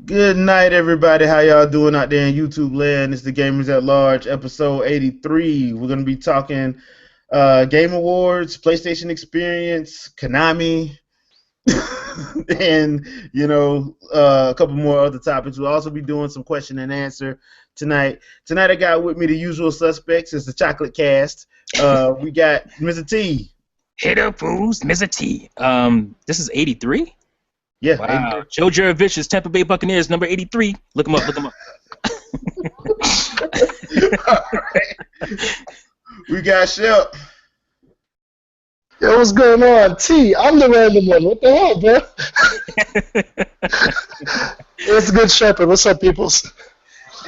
Good night, everybody. How y'all doing out there in YouTube land? It's the Gamers at Large, episode 83. We're gonna be talking Game Awards, PlayStation Experience, Konami, and a couple more other topics. We'll also be doing some question and answer tonight. Tonight I got with me the usual suspects. It's the Chocolate Cast. We got Mr. T. Hit up, fools, Mr. T. This is 83? Yeah, Wow. 83. Joe Jurevicius, Tampa Bay Buccaneers, number 83. Look him up, look him up. All right. We got Shep. Yo, what's going on? T, I'm the random one. What the hell, bro? It's Good Shepherd. What's up, peoples?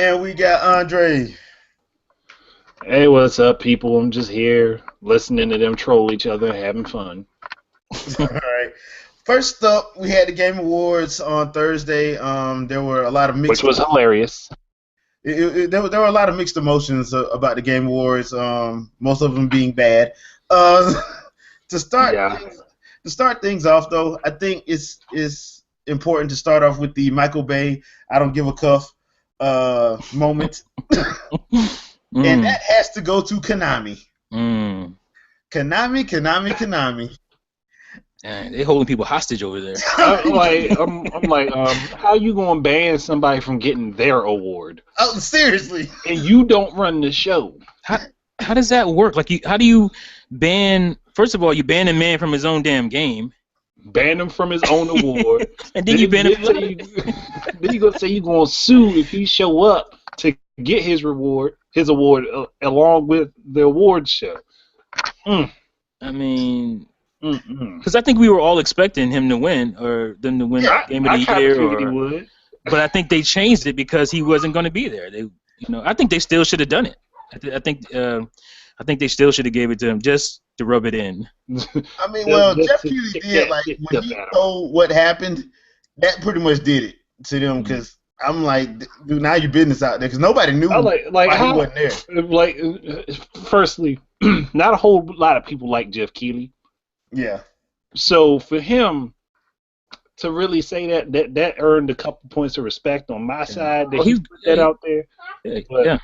And we got Andre. Hey, what's up, people? I'm just here listening to them troll each other, having fun. All right. First up, we had the Game Awards on Thursday. There were a lot of mixed. Which was hilarious. There were a lot of mixed emotions about the Game Awards. Most of them being bad. To start Yeah. to start things off, though, I think it's important to start off with the Michael Bay "I don't give a cuff" moment, and that has to go to Konami. Mm. Konami. They holding people hostage over there. I'm like, how you gonna ban somebody from getting their award? Oh, seriously. And you don't run the show. How does that work? How do you ban? First of all, you ban a man from his own damn game, Ban him from his own award. and then you ban him. Then you gonna say you gonna sue if he show up to get his award, along with the award show. I mean, Mm-mm. because I think we were all expecting him to win, or them to win Game of the kinda Year, figured he would. but I think they changed it because he wasn't going to be there. I think they still should have done it. I think they still should have gave it to him just to rub it in. I mean, well, Just Jeff to Keighley get did, that like, shit when up he at him. told what happened, that pretty much did it to them, because I'm like, dude, now your business out there, because nobody knew I like why how, he wasn't there. like, firstly, not a whole lot of people like Jeff Keighley. Yeah. So for him to really say that earned a couple points of respect on my side that Oh, he put that out there. But Yeah.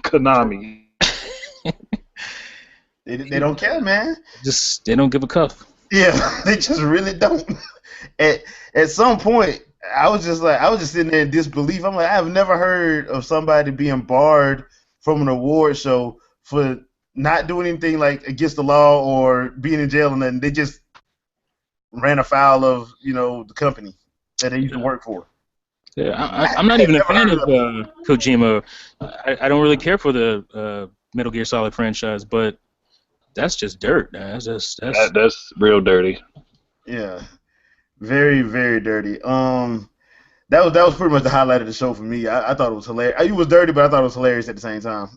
Konami. They don't care, man. Just they don't give a cuff. Yeah, they just really don't. At some point, I was just sitting there in disbelief. I'm like, I have never heard of somebody being barred from an award show for not doing anything like against the law or being in jail and nothing. They just ran afoul of the company that they used to work for. Yeah, I'm not even a fan of Kojima. I don't really care for the Metal Gear Solid franchise, but that's just dirt. Man. That's real dirty. Yeah, very very dirty. That was pretty much the highlight of the show for me. I thought it was hilarious. It was dirty, but I thought it was hilarious at the same time.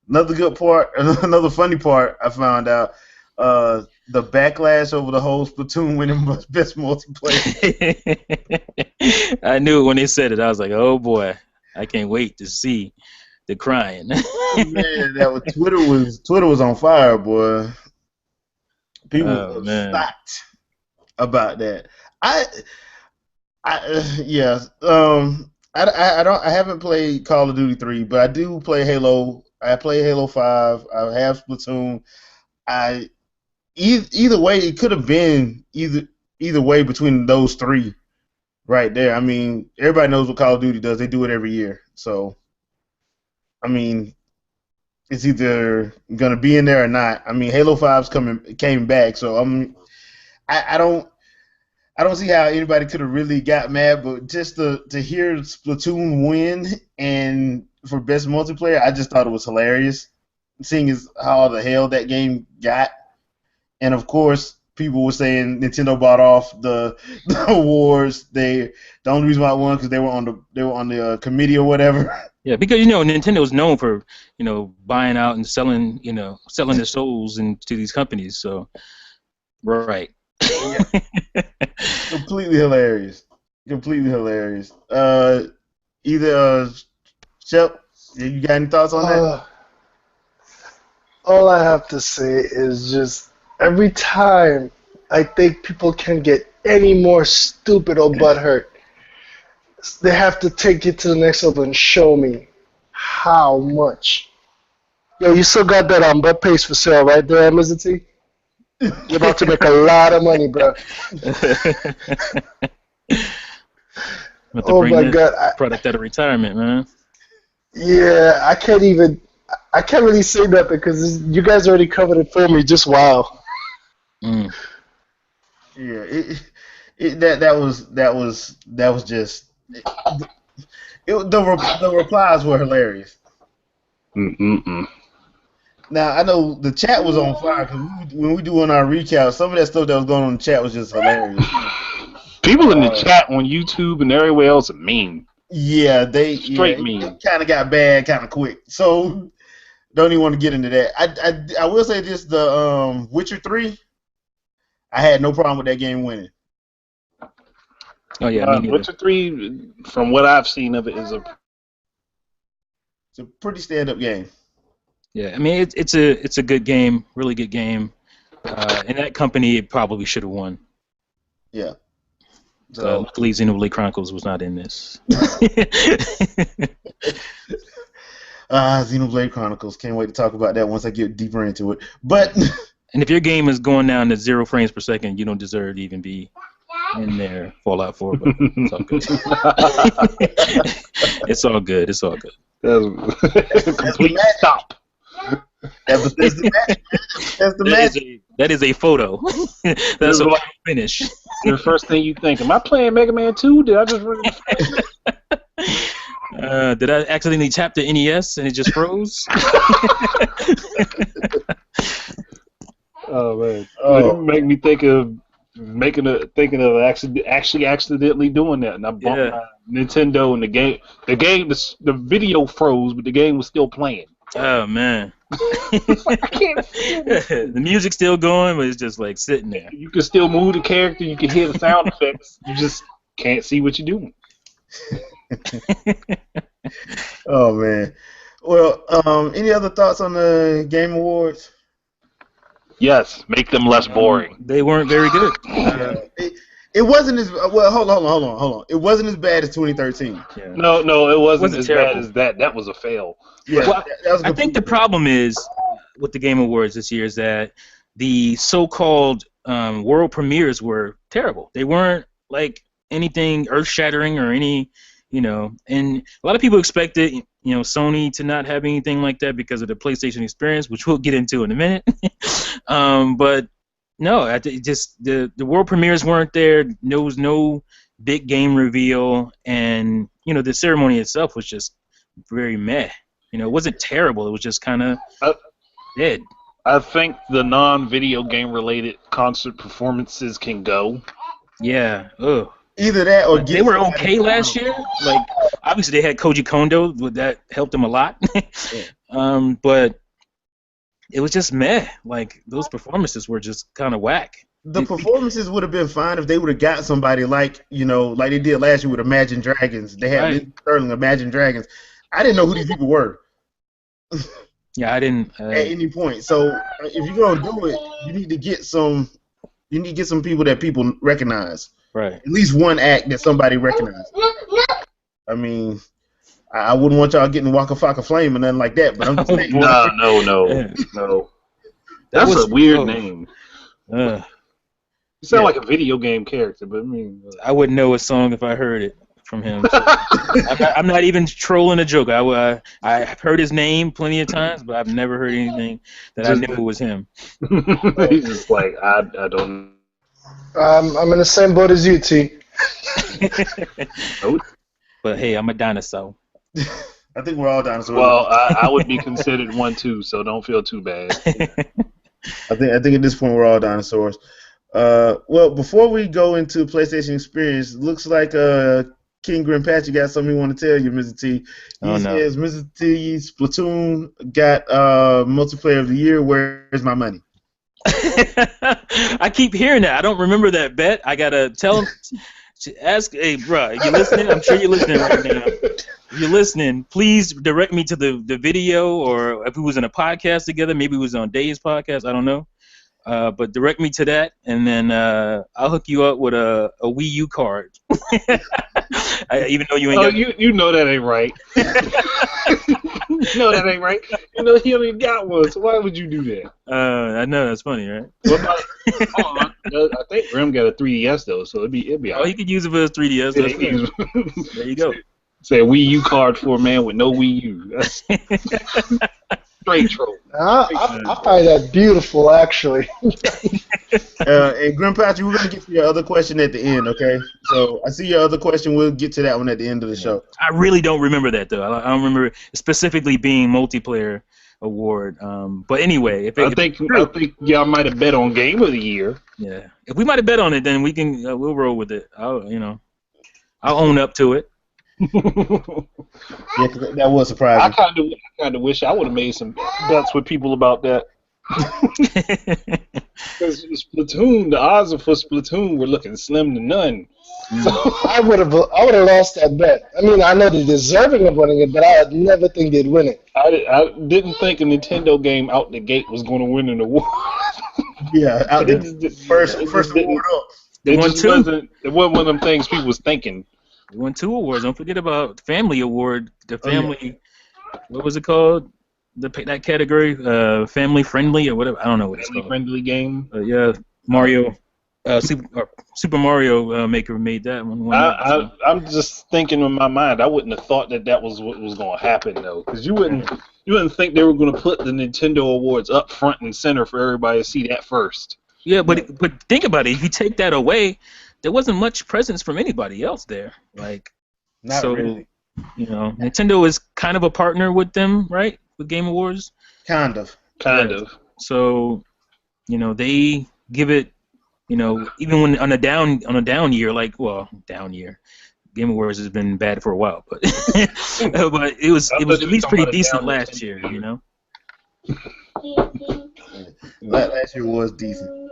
Another good part, another funny part, I found out the backlash over the whole Splatoon winning best multiplayer. I knew it when they said it. I was like, oh boy, I can't wait to see the crying. Oh, man, Twitter was on fire, boy. People were shocked about that. I haven't played Call of Duty 3, but I do play Halo. I play Halo 5. I have Splatoon. Either way, it could have been either way between those three right there. I mean, everybody knows what Call of Duty does. They do it every year. So, I mean, it's either gonna be in there or not. I mean, Halo 5's came back, so I don't see how anybody could have really got mad, but just to hear Splatoon win and for best multiplayer, I just thought it was hilarious, seeing as how the hell that game got. And of course, people were saying Nintendo bought off the awards. The only reason why it won because they were on the committee or whatever. Yeah, because Nintendo is known for buying out and selling their souls into these companies. So, right. Yeah. Completely hilarious. Shep, you got any thoughts on that? All I have to say is just every time I think people can get any more stupid or butthurt, they have to take it to the next level and show me how much. Yo, you still got that butt paste for sale right there, Mr. T? You're about to make a lot of money, bro. Oh my God! Product out of retirement, man. Yeah, I can't really say that because you guys already covered it for me. Just wow. Mm. Yeah, that was just the replies were hilarious. Now I know the chat was on fire because when we doing our recap, some of that stuff that was going on in the chat was just hilarious. People in the chat on YouTube and everywhere else are mean. Yeah, mean. It kind of got bad kind of quick. So don't even want to get into that. I will say this: the Witcher 3, I had no problem with that game winning. Oh yeah, Witcher 3, from what I've seen of it, it's a pretty stand-up game. Yeah, I mean it's a good game, really good game. And that company it probably should have won. Yeah. So luckily, Xenoblade Chronicles was not in this. Xenoblade Chronicles. Can't wait to talk about that once I get deeper into it. But and if your game is going down to 0 frames per second, you don't deserve to even be in there. Fallout 4, but it's all good. It's all good. It's all good. That's a complete stop. That's the match. That is a photo. That's a finish. The first thing you think, am I playing Mega Man 2? Did I just run did I accidentally tap the NES and it just froze? Oh man! You make me think of actually accidentally doing that, and I bumped my Nintendo and the video froze, but the game was still playing. Oh man! I can't. The music's still going, but it's just like sitting there. You can still move the character. You can hear the sound effects. You just can't see what you're doing. Oh man! Well, any other thoughts on the Game Awards? Yes, make them less boring. They weren't very good. It wasn't as well. Hold on. It wasn't as bad as 2013. Yeah. No, it wasn't as terrible. bad as that. That was a fail. Yeah, well, that was I think the problem is with the Game Awards this year is that the so-called world premieres were terrible. They weren't like anything earth-shattering or any, and a lot of people expected, Sony to not have anything like that because of the PlayStation experience, which we'll get into in a minute. But no, just the world premieres weren't there. There was no big game reveal, and the ceremony itself was just very meh. It wasn't terrible. It was just kind of dead. I think the non-video game related concert performances can go. Yeah. Ugh. Either that or they were okay last year. Like obviously they had Koji Kondo, that helped them a lot. But it was just meh. Like those performances were just kind of whack. The performances would have been fine if they would have got somebody like they did last year with Imagine Dragons. They had Lindsey Sterling, Imagine Dragons. I didn't know who these people were. Yeah, I didn't. At any point. So if you're gonna do it, you need to get some people that people recognize. Right. At least one act that somebody recognizes. I mean, I wouldn't want y'all getting Waka Flocka Flame or nothing like that, but I'm just saying. No. That's a weird name. You sound like a video game character, but I mean, I wouldn't know a song if I heard it from him. So. I'm not even trolling a joke. I've heard his name plenty of times, but I've never heard anything that I knew it was him. He's just like, I don't. I'm in the same boat as you, T. But hey, I'm a dinosaur. I think we're all dinosaurs. Well, I would be considered one too, so don't feel too bad. I think at this point we're all dinosaurs. Well, before we go into PlayStation Experience, looks like King Grimpachi got something he want to tell you, Mr. T. He says, Mr. T, Splatoon got multiplayer of the year. Where's my money? I keep hearing that. I don't remember that bet. I gotta tell him. Ask, hey, bro, you listening? I'm sure you're listening right now. If you're listening, please direct me to the video, or if we was in a podcast together, maybe it was on Dave's podcast. I don't know. But direct me to that, and then I'll hook you up with a Wii U card. Even though you ain't got. You know that ain't right. You know that ain't right. You know he only got one, so why would you do that? I know that's funny, right? What about, I think Grim got a 3DS though, so it'd be. Oh, he could use it for his 3DS. That's good. There you go. Say a Wii U card for a man with no Wii U. That's straight troll. I find that beautiful, actually. And Grandpatrick, we're gonna get to your other question at the end, okay? So I see your other question. We'll get to that one at the end of the show. I really don't remember that though. I don't remember specifically being multiplayer award. But anyway, I think y'all might have bet on Game of the Year. Yeah, if we might have bet on it, then we can we'll roll with it. I'll own up to it. Yeah, 'cause that was surprising. I kind of wish I would have made some bets with people about that. Because Splatoon, the odds for Splatoon were looking slim to none. So I would have lost that bet. I mean, I know they're deserving of winning it, but I would never think they'd win it. I didn't think a Nintendo game out the gate was going to win an award. Yeah, out the first award up. They won two. It wasn't one of them things people was thinking. We won 2 awards. Don't forget about the Family Award. The Family, what was it called? That category, family friendly or whatever. I don't know what it's called. Family friendly game. Yeah, Mario, Super Mario Maker made that one. I'm just thinking in my mind. I wouldn't have thought that was what was going to happen though, because you wouldn't think they were going to put the Nintendo Awards up front and center for everybody to see that first. Yeah, but think about it. If you take that away, there wasn't much presence from anybody else there. Like, Not really. Nintendo is kind of a partner with them, right? With Game Awards. Kind of. So, they give it, even when on a down year, down year. Game Awards has been bad for a while, but but it was at least pretty decent last year, Last year was decent.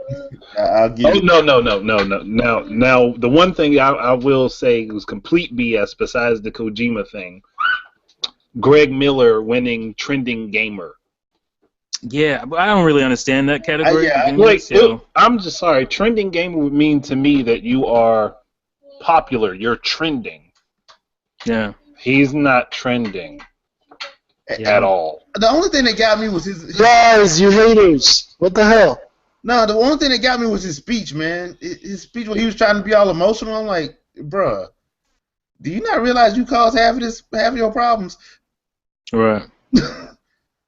I'll give it. No. Now, the one thing I will say was complete BS besides the Kojima thing. Greg Miller winning Trending Gamer. Yeah, but I don't really understand that category. I'm just sorry. Trending Gamer would mean to me that you are popular. You're trending. Yeah. He's not trending at all. The only thing that got me was his Guys, you haters. What the hell? No, the only thing that got me was his speech, man. His speech when he was trying to be all emotional. I'm like, bruh, do you not realize you caused half of your problems? Right.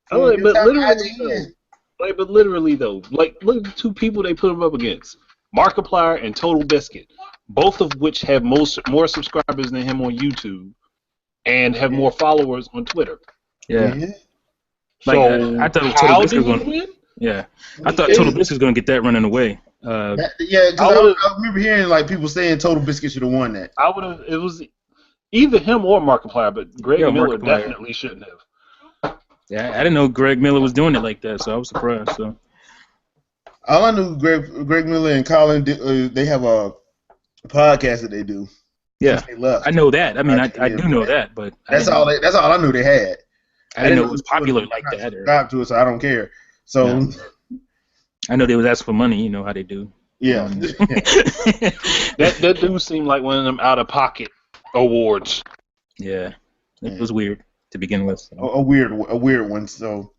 But literally though, look at the 2 people they put him up against: Markiplier and Total Biscuit, both of which have more subscribers than him on YouTube, and have more followers on Twitter. Yeah. So I thought Total Biscuit was going. Yeah, I thought Total Biscuit was going to get that running away. Because I remember hearing people saying Total Biscuit should have won that. It was either him or Markiplier, but Greg Miller definitely shouldn't have. Yeah, I didn't know Greg Miller was doing it like that, so I was surprised. So all I knew, Greg Miller and Colin, they have a podcast that they do. Yeah, they left. I know that. I mean, I do know that, but that's all I knew they had. I didn't know it was popular like that. Subscribe to it, so I don't care. So I know they was asking for money. You know how they do. Yeah. That dude seemed like one of them out of pocket awards. Yeah, it was weird to begin with. So. A weird one. So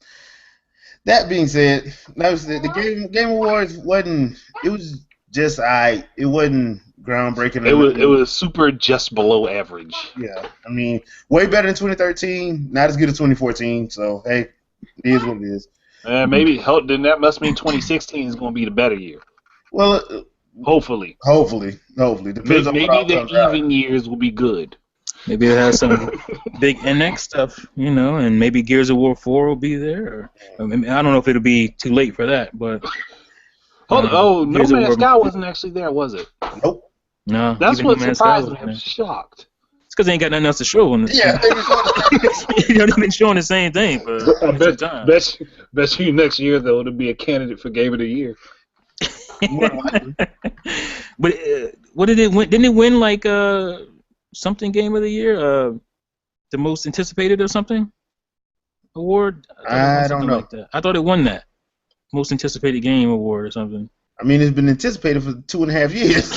that being said, the Game Awards wasn't. It was just It wasn't groundbreaking. It was super just below average. Yeah, I mean, way better than 2013. Not as good as 2014. So hey, it is what it is. Maybe then that must mean 2016 is going to be the better year. Well, hopefully. Depends on maybe the even years will be good. Maybe it has some big NX stuff, and maybe Gears of War 4 will be there. I don't know if it'll be too late for that, but. No Man's Sky wasn't actually there, was it? Nope. No. That's what surprised me. I'm shocked. It's because they ain't got nothing else to show. Yeah, they've been showing the same thing for some time. Bet you next year though it'll be a candidate for Game of the Year. But what did it win? Didn't it win something Game of the Year? The most anticipated or something award? I don't know. Like that. I thought it won that. most anticipated game award or something. I mean, it's been anticipated for 2.5 years,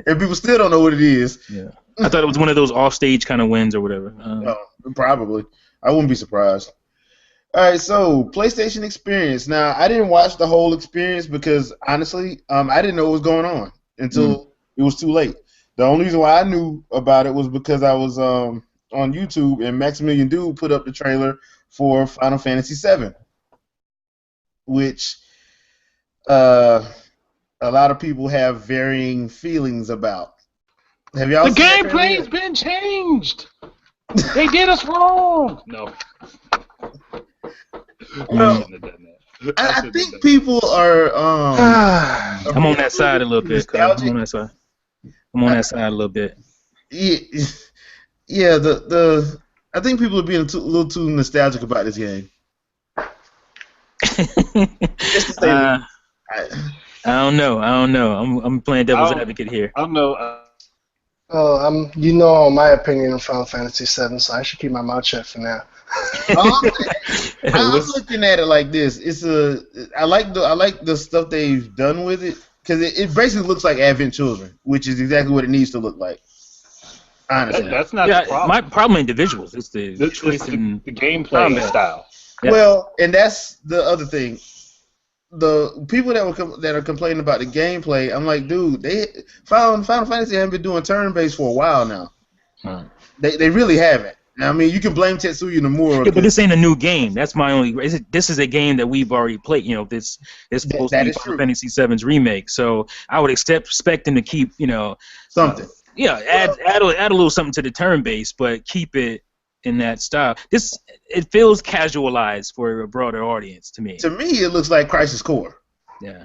and people still don't know what it is. Yeah, I thought it was one of those offstage kind of wins or whatever. Oh, probably. I wouldn't be surprised. All right, so PlayStation Experience. Now, I didn't watch the whole experience because honestly, I didn't know what was going on until it was too late. The only reason why I knew about it was because I was on YouTube and Maximilian Dude put up the trailer for Final Fantasy VII, which a lot of people have varying feelings about. Have y'all The seen that gameplay's trailer? been changed. They did us wrong. No. Well, shouldn't have done that. I think people are I'm on that side a little bit. Cuz. nostalgic. I'm on that side a little bit. Yeah, I think people are being a little too nostalgic about this game. Just to say I don't know. I'm playing devil's advocate here. I don't know. Oh, you know my opinion on Final Fantasy VII, so I should keep my mouth shut for now. I'm looking at it like this. I like the stuff they've done with it because it basically looks like Advent Children, which is exactly what it needs to look like. Honestly, That's not the problem. My problem individuals. It's the It's choice in the gameplay combat. style. Yeah. Well, and that's the other thing. The people that are complaining about the gameplay, I'm like, dude, Final Fantasy haven't been doing turn-based for a while now. Huh. They really haven't. I mean, you can blame Tetsuya Nomura. Yeah, but this ain't a new game. That's my only. This is a game that we've already played. You know, this is supposed to be Final Fantasy VII's remake. So I would expect them to keep, something. add a little something to the turn base, but keep it in that style. It feels casualized for a broader audience to me. To me, it looks like Crisis Core. Yeah.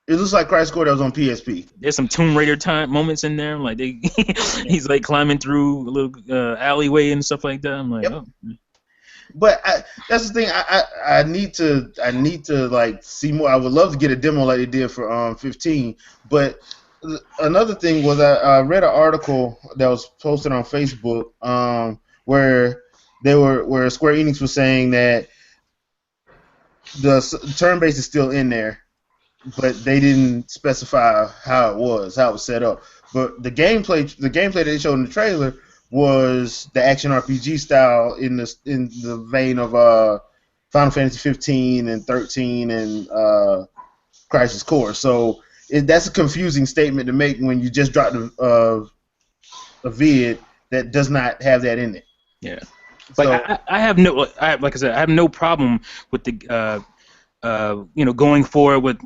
It looks like Crisis Core that was on PSP. There's some Tomb Raider time moments in there, like he's like climbing through a little alleyway and stuff like that. I'm like, oh. But that's the thing. I need to like see more. I would love to get a demo like they did for 15. But another thing was I read an article that was posted on Facebook where Square Enix was saying that the turn base is still in there, but they didn't specify how it was set up. But the gameplay they showed in the trailer was the action RPG style in the vein of Final Fantasy 15 and 13 and Crisis Core. So that's a confusing statement to make when you just dropped a vid that does not have that in it. Yeah. But I have no problem with the going forward with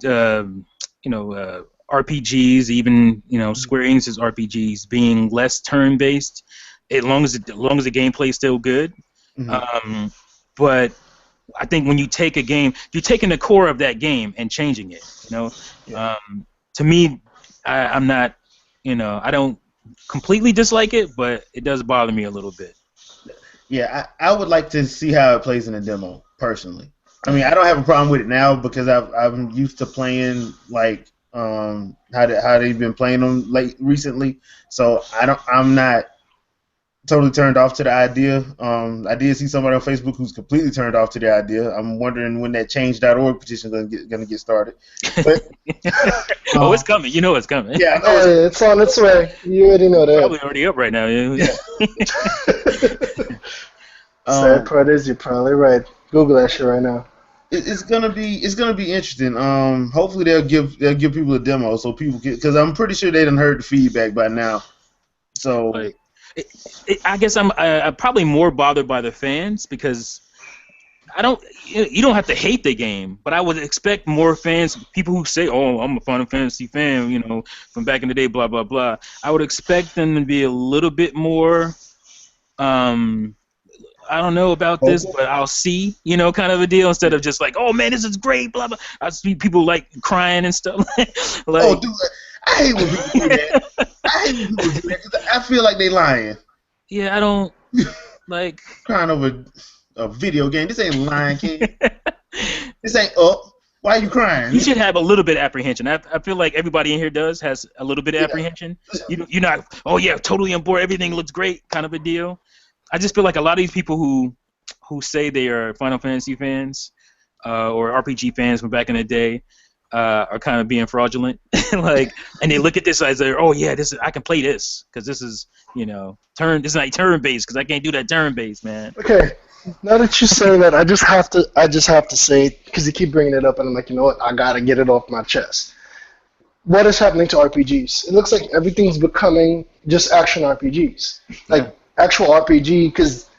RPGs, even Square Enix's RPGs being less turn-based, as long as the gameplay is still good. Mm-hmm. But I think when you take a game, you're taking the core of that game and changing it. To me, I'm not, I don't completely dislike it, but it does bother me a little bit. Yeah, I would like to see how it plays in a demo, personally. I mean, I don't have a problem with it now because I'm used to playing like how they've been playing them recently. So I'm not totally turned off to the idea. I did see somebody on Facebook who's completely turned off to the idea. I'm wondering when that change.org petition is going to get started. But, it's coming. You know it's coming. Yeah, it's on its way. You already know that. Probably already up right now. Yeah. Sad part is you're probably right. Google that shit right now. It's gonna be interesting. Hopefully they'll give people a demo so people get, because I'm pretty sure they done heard the feedback by now. So I guess I'm probably more bothered by the fans because you don't have to hate the game, but I would expect more fans, people who say, "Oh, I'm a Final Fantasy fan," from back in the day, blah blah blah. I would expect them to be a little bit more. I don't know about this, but I'll see, kind of a deal, instead of just like, oh man, this is great, blah blah. I see people like crying and stuff. Oh, dude, I hate when people do that. Because I feel like they lying. Yeah, I don't like crying over a video game. This ain't Lion King. This ain't Up. Why are you crying? You should have a little bit of apprehension. I feel like everybody in here has a little bit of apprehension. You're not, oh yeah, totally on board, everything looks great, kind of a deal. I just feel like a lot of these people who say they are Final Fantasy fans or RPG fans from back in the day are kind of being fraudulent, like, and they look at this as oh yeah, I can play this because this is this is like turn based because I can't do that turn based, man. Okay, now that you're saying that, I just have to say it because you keep bringing it up, and I'm like, you know what? I gotta get it off my chest. What is happening to RPGs? It looks like everything's becoming just action RPGs, like actual RPG. Because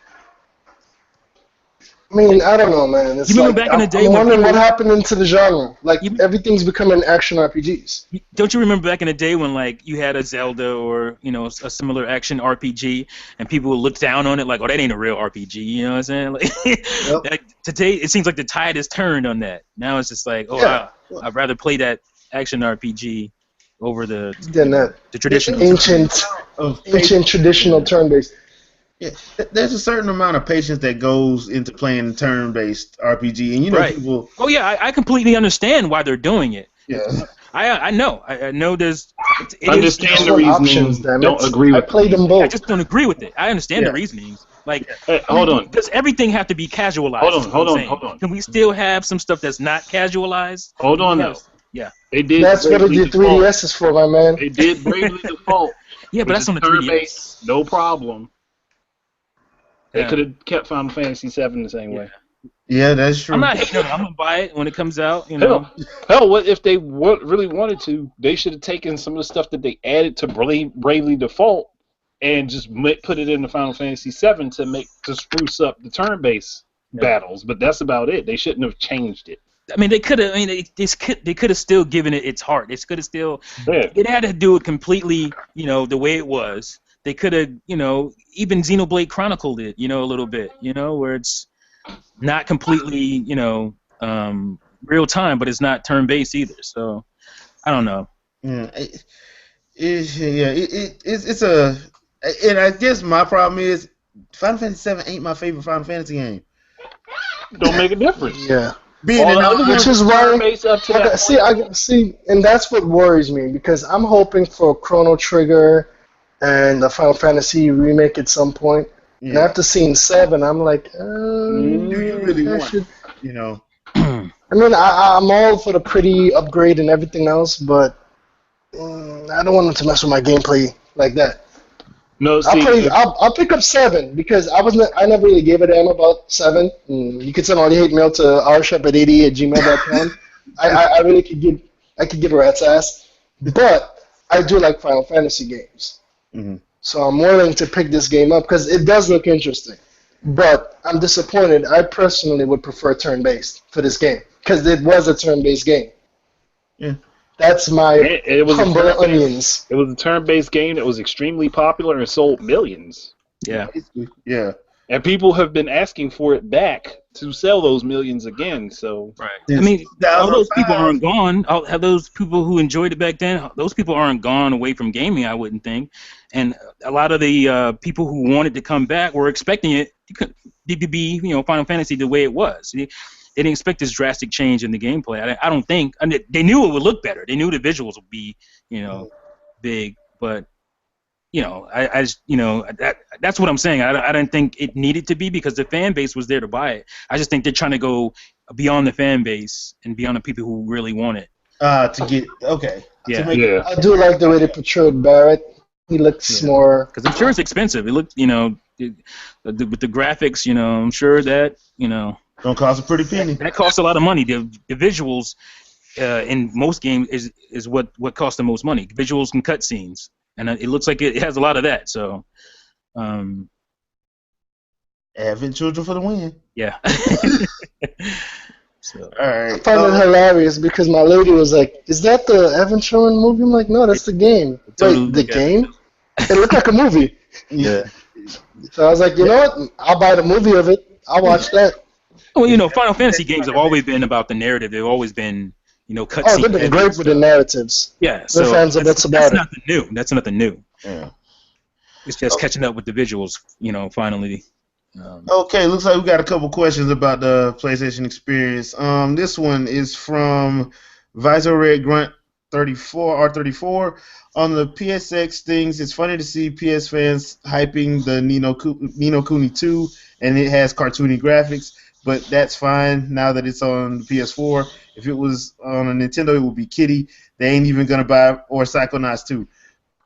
I mean, I don't know, man. It's you remember back in the day I'm when wondering what happened into the genre. Like everything's becoming action RPGs. Don't you remember back in the day when like you had a Zelda or a similar action RPG and people would look down on it like, oh, that ain't a real RPG, you know what I'm saying? Like, Yep. today it seems like the tide has turned on that. Now it's just like, oh, Yeah. I'd rather play that action RPG over the Then that traditional ancient traditional turn-based. Yeah, there's a certain amount of patience that goes into playing turn-based RPG, and Right. people. Oh yeah, I completely understand why they're doing it. Yeah. I know. I know there's. It Understand is, the reasoning. Options, damn it. Don't agree with I played them I both. just don't agree with it. I understand Yeah. the reasoning. Like, Hey, hold on. does everything have to be casualized? Hold on, is what hold I'm on, saying. hold on. Can we still have some stuff that's not casualized? Hold on now. Yes. Yeah. They did. That's what Bravely the Default. 3DS is for, my man. They did Bravely Default. Yeah, but which that's is on the 3DS. turn-based, no problem. They Yeah. could have kept Final Fantasy VII the same way. Yeah, that's true. I'm not hating on it. I'm gonna buy it when it comes out. You know. Hell, what if they really wanted to? They should have taken some of the stuff that they added to Bravely Default and just put it in the Final Fantasy VII to spruce up the turn-based battles. But that's about it. They shouldn't have changed it. I mean, they could have. I mean, they could have still given it its heart. It could have still. Yeah. It had to do it completely. The way it was. They could have. Even Xenoblade chronicled it. A little bit. Where it's not completely. Real time, but it's not turn based either. So, I don't know. Yeah, it's a, and I guess my problem is Final Fantasy VII ain't my favorite Final Fantasy game. Don't make a difference. Yeah. Being All in the other Which ones is are why turn-based up to that point. see, and that's what worries me because I'm hoping for Chrono Trigger and the Final Fantasy remake at some point. And yeah, after seeing 7, I'm like, do you really I want? should. I I mean, I'm all for the pretty upgrade and everything else, but I don't want them to mess with my gameplay like that. No, see, I'll pick up 7 because I never really gave a damn about 7. You can send all your hate mail to rshep80@gmail.com. I really could give a rat's ass, but I do like Final Fantasy games, so I'm willing to pick this game up because it does look interesting. But I'm disappointed. I personally would prefer turn-based for this game because it was a turn-based game. Yeah. That's my it was a humble turn-based- onions. It was a turn-based game that was extremely popular and sold millions. Yeah. Yeah. And people have been asking for it back to sell those millions again. So Right. Since I mean, all those 2005. people aren't gone. Have those people who enjoyed it back then? Those people aren't gone away from gaming, I wouldn't think. And a lot of the people who wanted to come back were expecting it to be, Final Fantasy the way it was. They didn't expect this drastic change in the gameplay. I don't think. I mean, they knew it would look better. They knew the visuals would be, big. But I just, that's what I'm saying. I didn't think it needed to be because the fan base was there to buy it. I just think they're trying to go beyond the fan base and beyond the people who really want it. To get okay. Yeah. To make, yeah, I do like the way they portrayed Barrett. He looks more. Because I'm sure it's expensive. It looked, with the graphics, I'm sure that, Don't cost a pretty penny. that costs a lot of money. The visuals in most games is what costs the most money. Visuals and cutscenes, and it looks like it has a lot of that. So, Advent Children for the win. yeah. So, All right. I found it hilarious because my lady was like, "Is that the Evan Sherman movie?" I'm like, "No, that's the game." totally Wait, the look at game? It looked like a movie. Yeah. So I was like, you know what? I'll buy the movie of it. I'll watch that. well, Final Fantasy games have always been about the narrative. They've always been, cutscene. Oh, they've been great with the narratives. Yeah, They're so fans of that's about it. nothing new. That's nothing new. Yeah. It's just catching up with the visuals, finally. Okay, looks like we got a couple questions about the PlayStation experience. This one is from Visor Red Grunt 34 R34 on the PSX things. It's funny to see PS fans hyping the Nino Kuni 2, and it has cartoony graphics. but that's fine now that it's on the PS4. If it was on a Nintendo, it would be Kitty. They ain't even gonna buy or Psychonauts 2.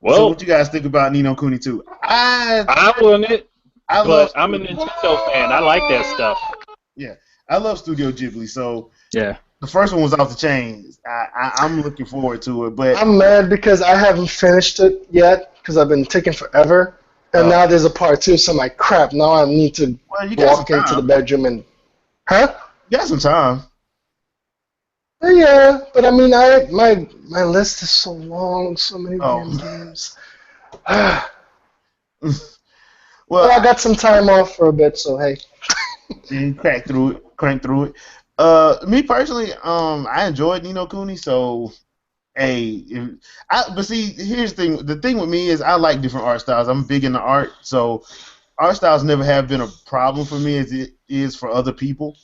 Well, So what you guys think about Ni no Kuni 2? I want it, I but love I'm a Nintendo fan. I like that stuff. I love Studio Ghibli. So Yeah. the first one was off the chain. I'm looking forward to it, but I'm mad because I haven't finished it yet because I've been taking forever. And now there's a part 2, so I'm like, crap, now I need to well, you got walk some into the time. bedroom and... Huh? You got some time. Yeah, but I mean, my list is so long, so many damn games. Well, Well, I got some time off for a bit, so hey. you crank through it. Me personally, I enjoyed Ni no Kuni, so hey, but see, here's the thing. The thing with me is I like different art styles. I'm big into art, so art styles never have been a problem for me as it is for other people.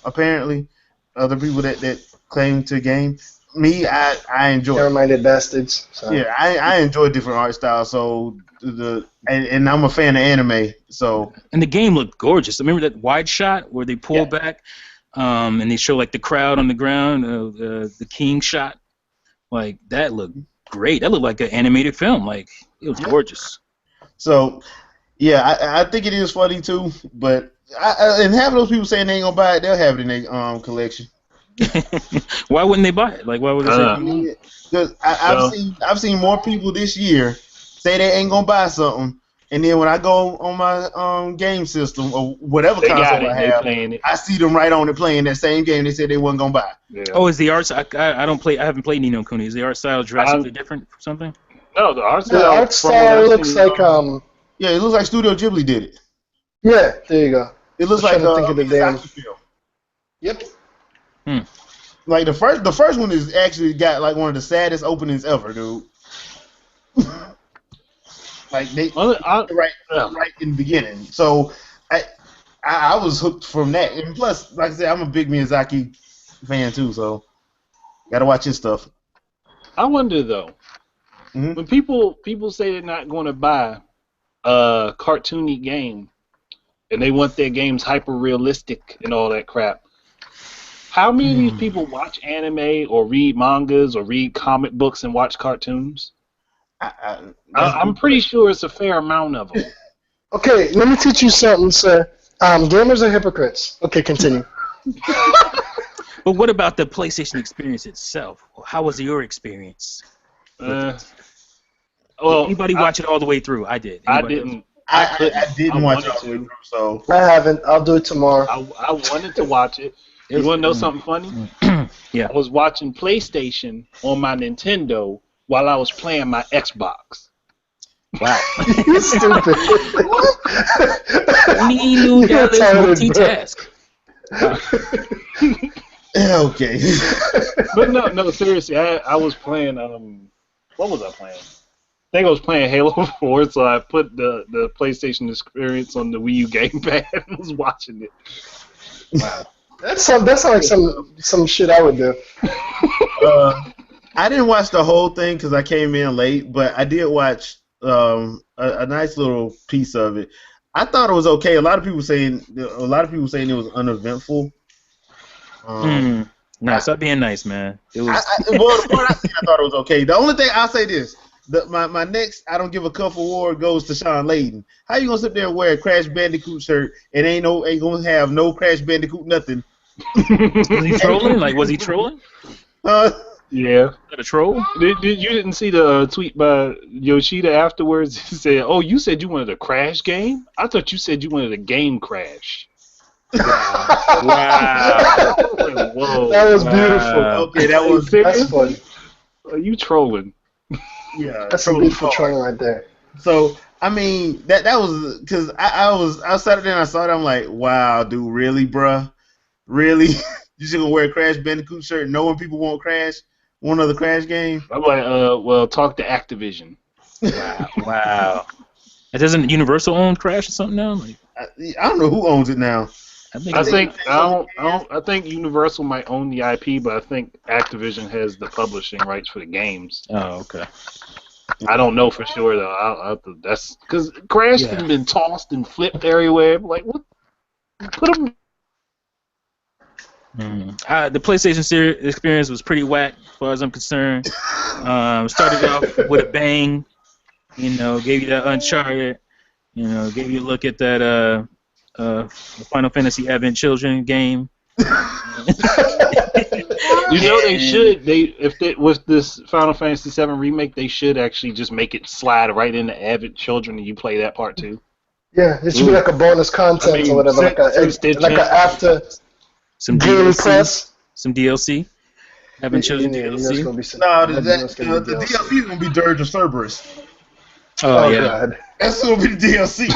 Apparently, other people that claim to game. Me, I enjoy. Never-minded bastards. So. Yeah, I enjoy different art styles. So and I'm a fan of anime. So And the game looked gorgeous. Remember that wide shot where they pull back, and they show like the crowd on the ground, the king shot. Like that looked great. That looked like an animated film. Like it was gorgeous. So yeah, I think it is funny too. But and half of those people saying they ain't gonna buy it, they'll have it in their collection. Why wouldn't they buy it? Like why would they say? Because I've seen more people this year say they ain't gonna buy something, and then when I go on my game system or whatever They console got it. I They have, playing it. I see them right on it playing that same game they said they wasn't gonna buy. Yeah. Oh, is the art? I don't play. I haven't played Ni no Kuni. Is the art style drastically different from something? No, the art The style. art style looks like Yeah, it looks like Studio Ghibli did it. Yeah, there you go. It looks I'm like trying to think of the damn. Miyazaki film. Yep. Like the first one is actually got like one of the saddest openings ever, dude. Like they right in the beginning. So I was hooked from that, and plus, like I said, I'm a big Miyazaki fan too, so gotta watch his stuff. I wonder though, when people say they're not going to buy a cartoony game, and they want their games hyper realistic and all that crap. How many of these people watch anime or read mangas or read comic books and watch cartoons? I'm pretty sure it's a fair amount of them. Okay, let me teach you something, sir. Gamers are hypocrites. Okay, continue. But what about the PlayStation experience itself? How was your experience? Well, did anybody watch it all the way through? I did. Anybody I didn't. I didn't watch it all wanted the way to. through, so I haven't. I'll do it tomorrow. I wanted to watch it. You want to know something funny? Yeah. I was watching PlayStation on my Nintendo while I was playing my Xbox. Wow. You stupid. Ninu You're Dallas retarded, multitask. okay. But no, seriously, I was playing. What was I playing? I think I was playing Halo 4, so I put the PlayStation experience on the Wii U gamepad and was watching it. Wow. That sounds like some shit I would do. I didn't watch the whole thing because I came in late, but I did watch a nice little piece of it. I thought it was okay. A lot of people saying it was uneventful. No, stop being nice, man. It was. Well, the part I seen, I thought it was okay. The only thing I'll say this: my next I don't give a cuff award goes to Sean Layden. How you gonna sit there and wear a Crash Bandicoot shirt and ain't gonna have no Crash Bandicoot nothing? Was he trolling? Like, was he trolling? Yeah. Was that a troll? You didn't see the tweet by Yoshida afterwards? He said, "Oh, you said you wanted a crash game? I thought you said you wanted a game crash." Wow. Whoa. That was beautiful. Okay, That's funny. Are you trolling? Yeah, That's some beautiful trolling right there. So I mean that was because I sat there and I saw it. I'm like, wow, dude, really, bruh? Really? You just gonna wear a Crash Bandicoot shirt knowing people won't Crash? One other Crash game? I'm like, well, talk to Activision. Wow. Doesn't Universal own Crash or something now? Like, I don't know who owns it now. I think Universal might own the IP, but I think Activision has the publishing rights for the games. Oh, okay. I don't know for sure though. That's because Crash has been tossed and flipped everywhere. Like, what? Put them The PlayStation experience was pretty whack, as far as I'm concerned. Started off with a bang, gave you that Uncharted, gave you a look at that Final Fantasy Advent Children game. They should. With this Final Fantasy VII remake, they should actually just make it slide right into Advent Children, and you play that part too. Yeah, it should be like a bonus content or whatever, like a after some Game Pass. Some DLC. Advent Children DLC. The DLC is gonna be Dirge of Cerberus. Oh yeah. God. That's gonna be the DLC.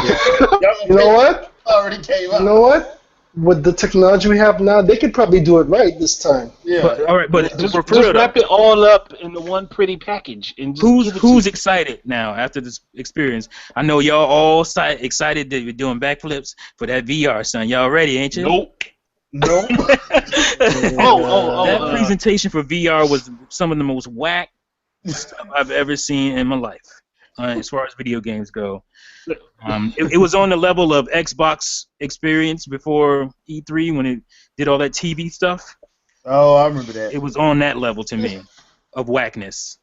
You know what? Already came out. You know what? With the technology we have now, they could probably do it right this time. Yeah. But just wrap it all up in the one pretty package. And just who's excited now after this experience? I know y'all all excited that you're doing backflips for that VR, son. Y'all ready, ain't you? Nope. That presentation for VR was some of the most whack stuff I've ever seen in my life, as far as video games go. It was on the level of Xbox experience before E3 when it did all that TV stuff. Oh, I remember that. It was on that level to me of whackness.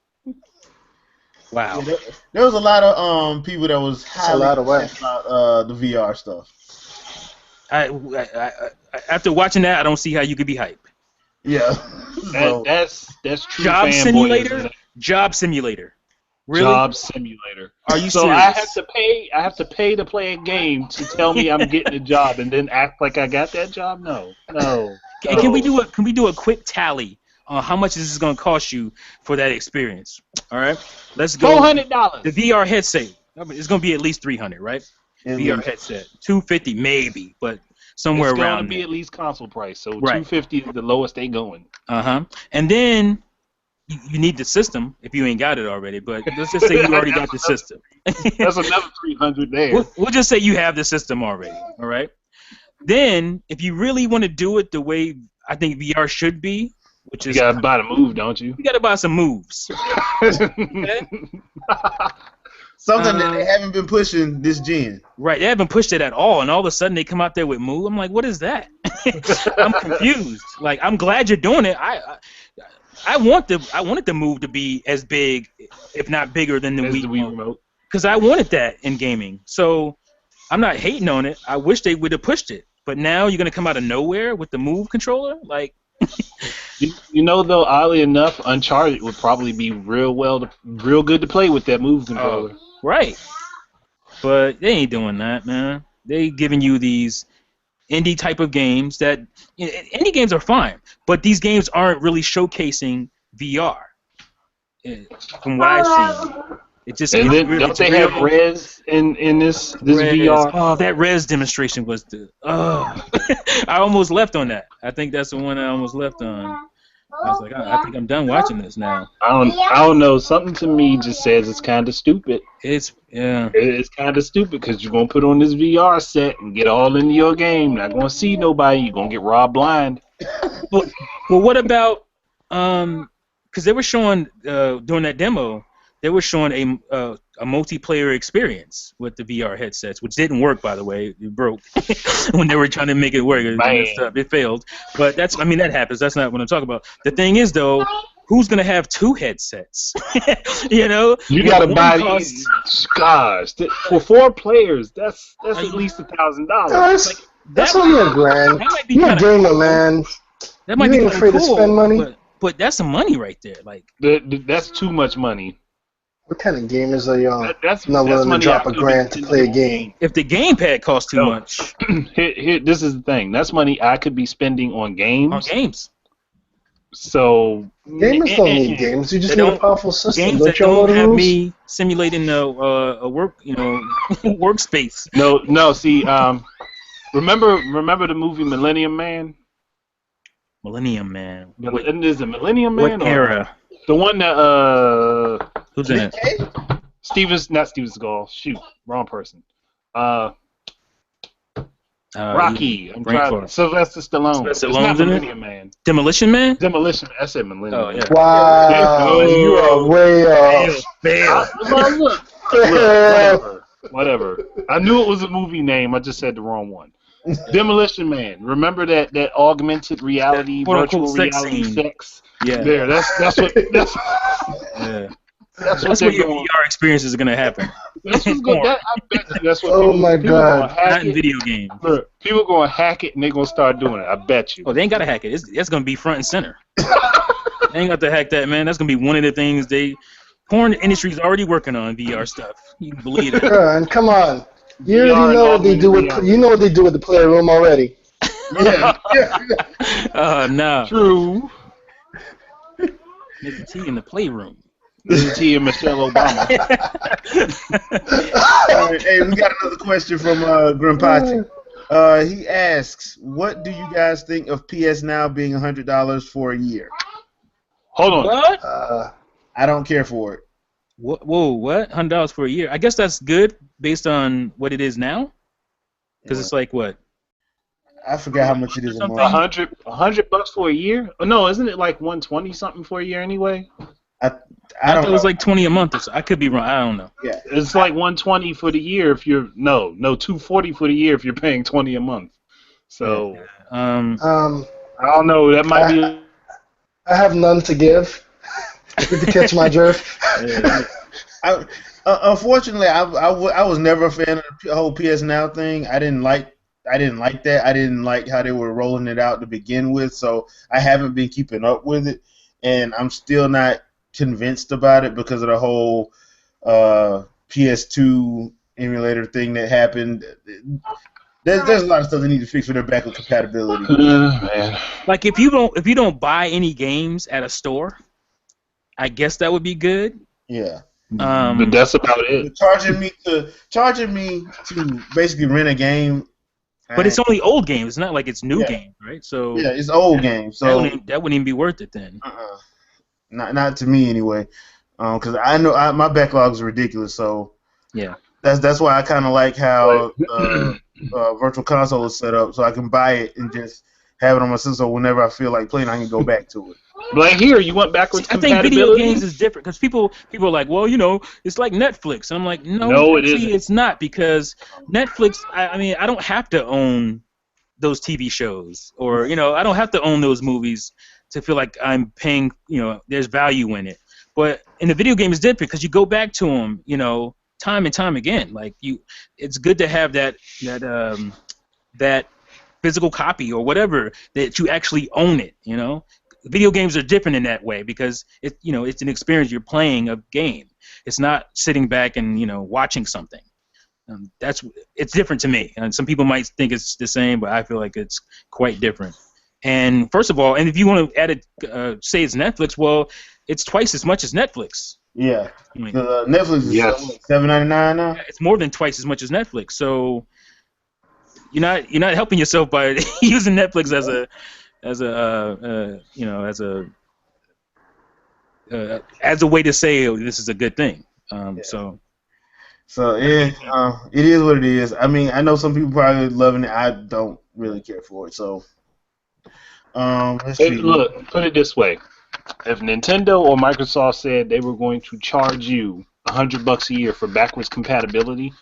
Wow. Yeah, there was a lot of people that was highly about the VR stuff. After watching that, I don't see how you could be hype. Yeah. That's true. Job simulator. Really? Job simulator. Are you serious? So I have to pay to play a game to tell me I'm getting a job and then act like I got that job? No. Can we do a quick tally on how much this is going to cost you for that experience? All right, let's go. $400. The VR headset. It's going to be at least $300, right? VR headset, $250 maybe, but somewhere around. It's going to be at least console price, so $250 is the lowest they going. And then you need the system if you ain't got it already. But let's just say you already got the system. That's another $300 there. We'll just say you have the system already. All right. Then, if you really want to do it the way I think VR should be, which is you gotta buy the Move, don't you? You gotta buy some moves. Okay? Something that they haven't been pushing this gen. Right, they haven't pushed it at all, and all of a sudden they come out there with Move. I'm like, what is that? I'm confused. Like, I'm glad you're doing it. I wanted the Move to be as big, if not bigger, than the Wii remote, because I wanted that in gaming. So I'm not hating on it. I wish they would have pushed it. But now you're gonna come out of nowhere with the Move controller, like. Though, oddly enough, Uncharted would probably be real good to play with that Move controller. Right. But they ain't doing that, man. They giving you these indie type of games that indie games are fine, but these games aren't really showcasing VR. From what I've seen, it just don't they have Res in this VR? Oh, that Res demonstration was I almost left on that. I think that's the one I almost left on. I was like, I think I'm done watching this now. I don't know. Something to me just says it's kind of stupid. It's kind of stupid because you're gonna put on this VR set and get all into your game. Not gonna see nobody. You're gonna get robbed blind. Well, what about because they were showing during that demo. They were showing a multiplayer experience with the VR headsets, which didn't work, by the way. It broke when they were trying to make it work. It failed. But that happens. That's not what I'm talking about. The thing is, though, who's gonna have two headsets? You gotta buy these. Gosh, for 4 players, that's at least $1,000. That's only $1,000. You're a gamer, man. That might be afraid to spend money. But that's some money right there. Like that's too much money. What kind of gamers are y'all? That's not willing to drop $1,000 to play a game. If the gamepad costs too much, this is the thing. That's money I could be spending on games. On games. So gamers don't need games. You just need a powerful system. Games that don't have me simulating a work workspace. No. See, remember the movie Millennium Man? Millennium Man. Is it Millennium Man? What era? The one that who's in it? Not Steven Seagal. Shoot, wrong person. Rocky. I'm trying. Sylvester Stallone. It's not Millennium Man. Demolition Man. Demolition. I said Millennium. Oh yeah. Wow, you are way off. Whatever. I knew it was a movie name. I just said the wrong one. Demolition Man. Remember that augmented reality, Quote, unquote, virtual sex reality scene. sex? Yeah. There. That's what Yeah. that's what That's they're what your going. VR experiences are gonna happen. That's what's good. Porn. I bet you that's what Oh my people gonna God. hack Not in it. video games. Look, people gonna hack it and they're gonna start doing it. I bet you. Oh, they ain't gotta hack it. It's gonna be front and center. They ain't got to hack that, man. That's gonna be one of the things porn industry's already working on VR stuff. You can believe it. Bruh, and come on. You VR already and know what they do with augmented you know what they do with the player room already. Yeah. No. True. Mr. T in the playroom. Mr. T and Michelle Obama. All right, hey, we got another question from Grimpachi. He asks, "What do you guys think of PS Now being $100 for a year?" Hold on. What? I don't care for it. Whoa, what? $100 for a year? I guess that's good based on what it is now. Because it's like what? I forgot how much it is a month. $100 for a year? Oh, no, isn't it like 120 something for a year anyway? I I don't thought it was know. like 20 a month or so. I could be wrong. I don't know. Yeah. It's like 120 for the year if you're 240 for the year if you're paying 20 a month. So Um, I don't know. That might be. I have none to give. If you catch my drift. Unfortunately, I was never a fan of the whole PS Now thing. I didn't like that. I didn't like how they were rolling it out to begin with. So I haven't been keeping up with it, and I'm still not convinced about it because of the whole PS2 emulator thing that happened. There's a lot of stuff they need to fix for their backward compatibility. Man. like if you don't buy any games at a store, I guess that would be good. Yeah. But that's about it. Charging me to basically rent a game. But it's only old games. It's not like it's new Yeah. games, right? So Yeah, it's old games. So that wouldn't even be worth it then. not to me anyway. Because I know my backlog is ridiculous. So Yeah. that's why I kind of like how Virtual Console is set up, so I can buy it and just have it on my system. So whenever I feel like playing, I can go back to it. Like here, you want backwards I think compatibility? video games is different because people are like, well, it's like Netflix. And I'm like, no, it actually, isn't. it's not because Netflix. I mean, I don't have to own those TV shows or I don't have to own those movies to feel like I'm paying. There's value in it. But in the video game, it's different because you go back to them, time and time again. Like it's good to have that physical copy or whatever that you actually own it. Video games are different in that way because it's an experience. You're playing a game. It's not sitting back and watching something. It's different to me. And some people might think it's the same, but I feel like it's quite different. And first of all, and if you want to add it, say it's Netflix, well, it's twice as much as Netflix. Yeah. I mean, Netflix is $7.99 now. it's more than twice as much as Netflix. So you're not helping yourself by using Netflix as a way to say this is a good thing. So it is what it is. I mean, I know some people probably loving it. I don't really care for it. So let's see. Look, put it this way: if Nintendo or Microsoft said they were going to charge you $100 a year for backwards compatibility,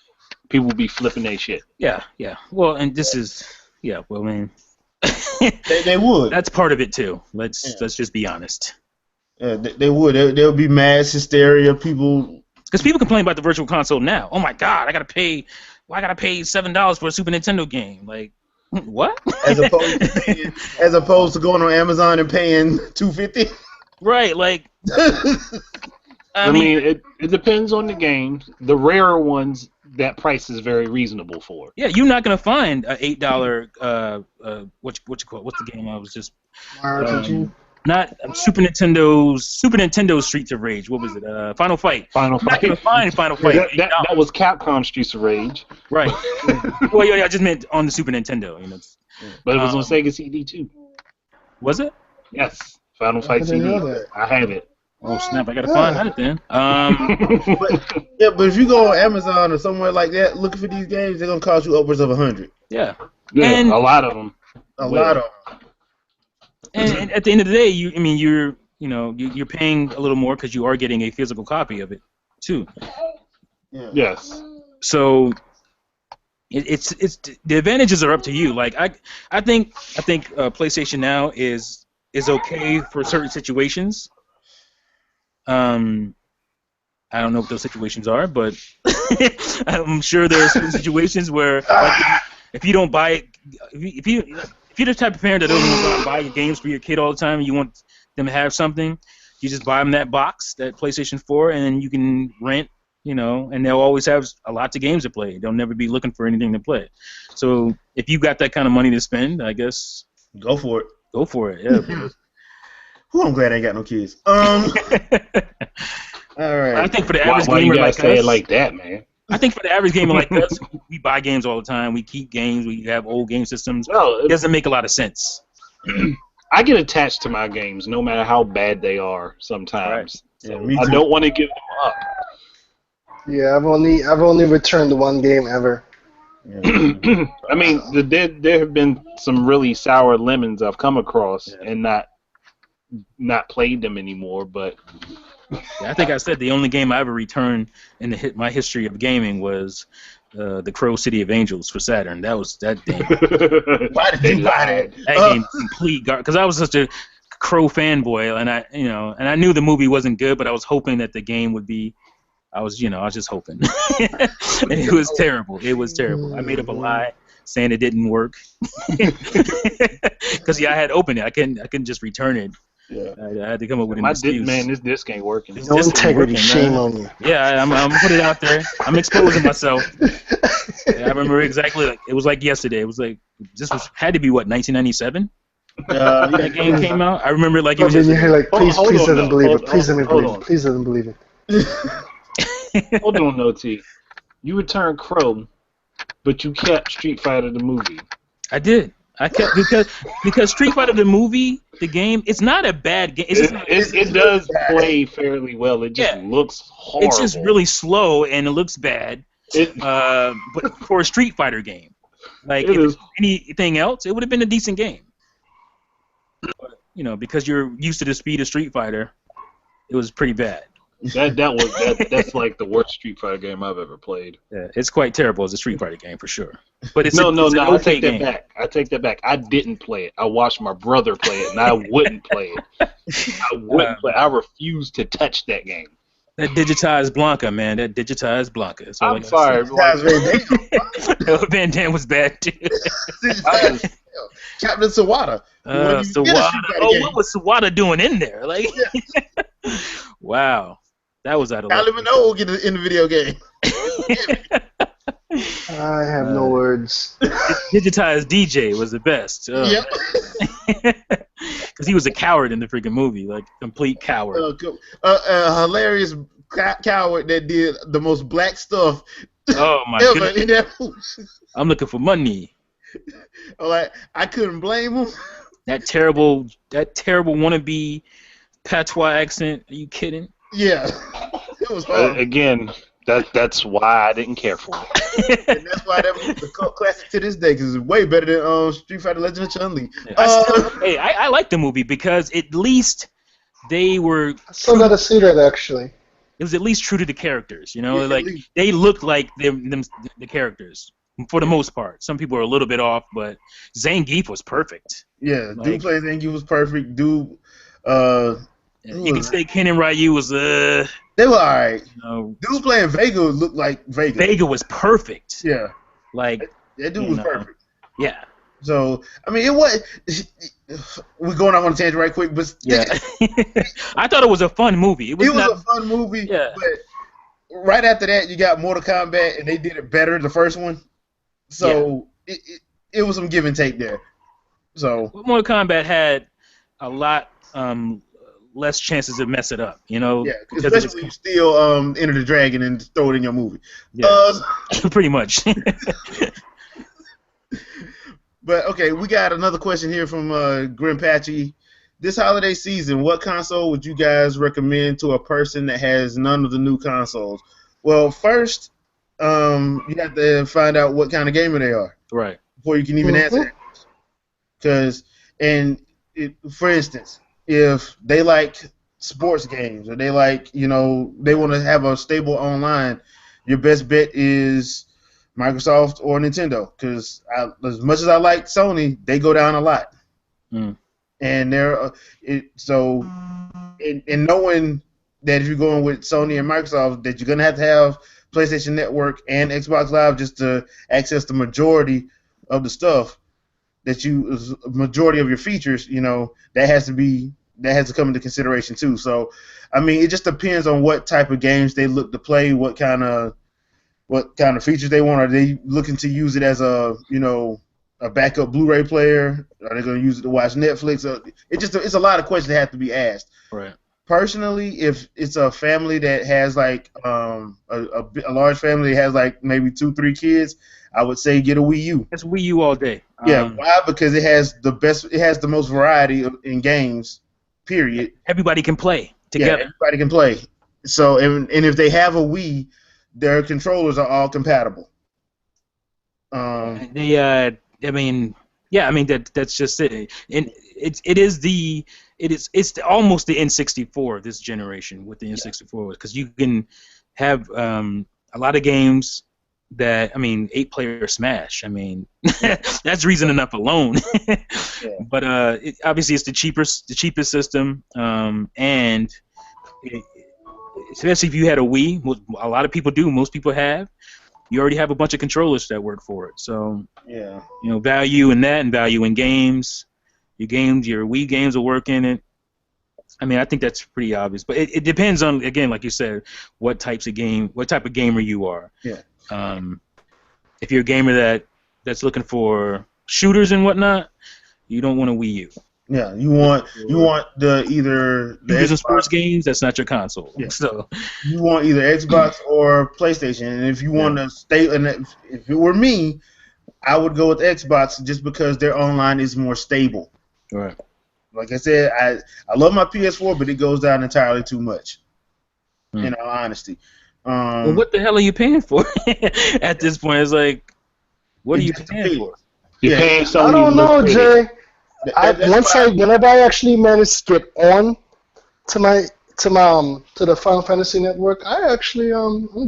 people would be flipping their shit. Yeah. Well, and this is well, man. They would. That's part of it too. Let's just be honest. Yeah, they would. There would be mass hysteria. People. Because people complain about the Virtual Console now. Oh my God, I gotta pay $7 for a Super Nintendo game. Like, what? As opposed to going on Amazon and paying $250. Right. Like. I mean, it depends on the games. The rarer ones, that price is very reasonable for. Yeah, you're not gonna find a $8. What you call it? What's the game I was just? Not Super Nintendo Streets of Rage. What was it? Final Fight. Final You're not Fight. gonna find Final Fight. That was Capcom Streets of Rage. Right. Well, yeah, I just meant on the Super Nintendo. But it was on Sega CD too. Was it? Yes. Final Fight CD. I have it. Oh snap! I gotta find that then. But if you go on Amazon or somewhere like that looking for these games, they're gonna cost you upwards of $100. Yeah. And a lot of them. A lot of them. And at the end of the day, you're paying a little more because you are getting a physical copy of it too. Yeah. Yes. So it's the advantages are up to you. Like I think PlayStation Now is okay for certain situations. I don't know what those situations are, but I'm sure there are certain situations where, like, if you don't buy it, if you're the type of parent that doesn't buy games for your kid all the time, and you want them to have something, you just buy them that box, that PlayStation 4, and then you can rent, and they'll always have a lot of games to play. They'll never be looking for anything to play. So if you got that kind of money to spend, I guess Go for it. go for it. Yeah. Whew, I'm glad I ain't got no kids. All right. I think for the Why, average why you gamer gotta like say us, it like that, man? I think for the average gamer like us, we buy games all the time. We keep games. We have old game systems. No, It doesn't make a lot of sense. I get attached to my games no matter how bad they are sometimes. Yeah, So me I too. don't want to give them up. Yeah, I've only returned one game ever. Yeah. I mean, there have been some really sour lemons I've come across and not played them anymore. But Yeah, I think I said the only game I ever returned in my history of gaming was the Crow City of Angels for Saturn. That game. Why did They you buy lied. that? That game complete garbage. Because I was such a Crow fanboy, and I knew the movie wasn't good, but I was hoping that the game would be. I was just hoping. And it was terrible. It was terrible. I made up a lie saying it didn't work. Because I had opened it. I couldn't just return it. Yeah. I had to come up with an My excuse. this disc ain't working. It's No just integrity, working, shame man. on you. Yeah, I'm put it out there. I'm exposing myself. Yeah, I remember exactly it was like yesterday. It was like had to be what 1997. That game came out. I remember it like it was But then you hear yesterday. like, please, Hold please on, let them no. believe Hold it. Please let me on, believe hold it. on. Please let them believe it. Hold on, no T. You returned Crow, but you kept Street Fighter the movie. I did. I kept because Street Fighter the movie, the game, it's not a bad game. It does play fairly well. It just looks horrible. It's just really slow and it looks bad. But for a Street Fighter game, like It if is. anything else, it would have been a decent game. But, because you're used to the speed of Street Fighter, it was pretty bad. That's like the worst Street Fighter game I've ever played. Yeah, it's quite terrible as a Street Fighter game for sure. But it's No, it's an I okay take that game. back. I take that back. I didn't play it. I watched my brother play it, and I wouldn't play it. I wouldn't play. I refused to touch that game. That digitized Blanca, man. That digitized Blanca. That's all I I'm gotta sorry. say. Van Damme was bad too. Captain Sawada. Sawada. Oh, what was Sawada doing in there? Like, wow, that was out of Kylie Minogue get in the video game. I have no words. Digitized DJ was the best. Yep. Because he was a coward in the freaking movie, like complete coward. Hilarious coward that did the most black stuff Oh my ever goodness! in that movie. I'm looking for money. Like I couldn't blame him. That terrible wannabe patois accent. Are you kidding? Yeah, it was horrible. Again, that's why I didn't care for it. And that's why that was a cult classic to this day because it's way better than Street Fighter Legend of Chun-Li. I like the movie because at least they were. I still gotta see that actually. It was at least true to the characters, Yeah, like at least. they looked like the characters for the most part. Some people are a little bit off, but Zangief was perfect. Yeah, Like- dude playing Zangief was perfect. Dude, You can say Ken and Ryu was they were alright. know, Dude playing Vega looked like Vega. Vega was perfect. Yeah, Like that dude You was know. perfect. yeah. So I mean, it was. We're going off on a tangent right quick, but Yeah. I thought it was a fun movie. It was, it was not, a fun movie. Yeah. But right after that, you got Mortal Kombat, and they did it better the first one. So it was some give and take there. So Mortal Kombat had a lot less chances to mess it up, yeah, because especially when you still Enter the Dragon and throw it in your movie. yeah, pretty much. But okay, we got another question here from Grim Patchy. This holiday season, what console would you guys recommend to a person that has none of the new consoles? Well, first, you have to find out what kind of gamer they are Right. before you can even answer that. Because, for instance, if they like sports games or they like, they want to have a stable online, your best bet is Microsoft or Nintendo, because as much as I like Sony, they go down a lot. Mm. And and knowing that if you're going with Sony and Microsoft, that you're gonna have to have PlayStation Network and Xbox Live just to access the majority of the stuff majority of your features, that has to come into consideration too. So, I mean, it just depends on what type of games they look to play, what kind of features they want. Are they looking to use it as a backup Blu-ray player? Are they going to use it to watch Netflix? It's a lot of questions that have to be asked. Right. Personally, if it's a family that has like a large family that has like maybe 2-3 kids, I would say get a Wii U. It's Wii U all day. Yeah, why? Because it has the most variety in games. Period. Everybody can play together. Yeah, everybody can play. So, and if they have a Wii, their controllers are all compatible. That's just it. And it's almost the N64 this generation with the N64, because you can have a lot of games that 8-player Smash. That's reason enough alone. But obviously it's the cheapest system, and especially if you had a Wii, a lot of people do. Most people have. You already have a bunch of controllers that work for it. So value in that and value in games. Your Wii games will work in it. I think that's pretty obvious. But it depends on, again, like you said, what type of gamer you are. Yeah. If you're a gamer that's looking for shooters and whatnot, you don't want a Wii U. Yeah, you want either the Xbox, sports games. That's not your console. Yeah. So you want either Xbox or PlayStation. And if you want to stay, and if it were me, I would go with Xbox just because their online is more stable. Right. Like I said, I love my PS4, but it goes down entirely too much. In all honesty. Well, what the hell are you paying for? At this point, it's like, what are you paying for? You're paying Sony. I don't know, Jay. Whenever I actually managed to get on to the Final Fantasy Network, I'm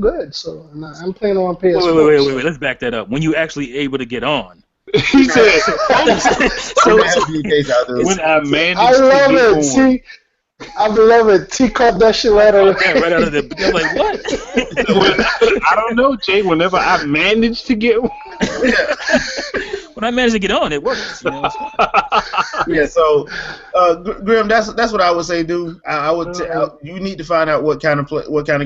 good. So I'm playing on PS4. Wait. Let's back that up. When you actually able to get on. He said, when I managed I love to get it. See, I love it. T caught that shit right out of right out of the. They're like, what? I don't know, Jay. Whenever I managed to get one. When I managed to get on, it works. Yeah. So, Grim, that's what I would say, dude. You need to find out what kind of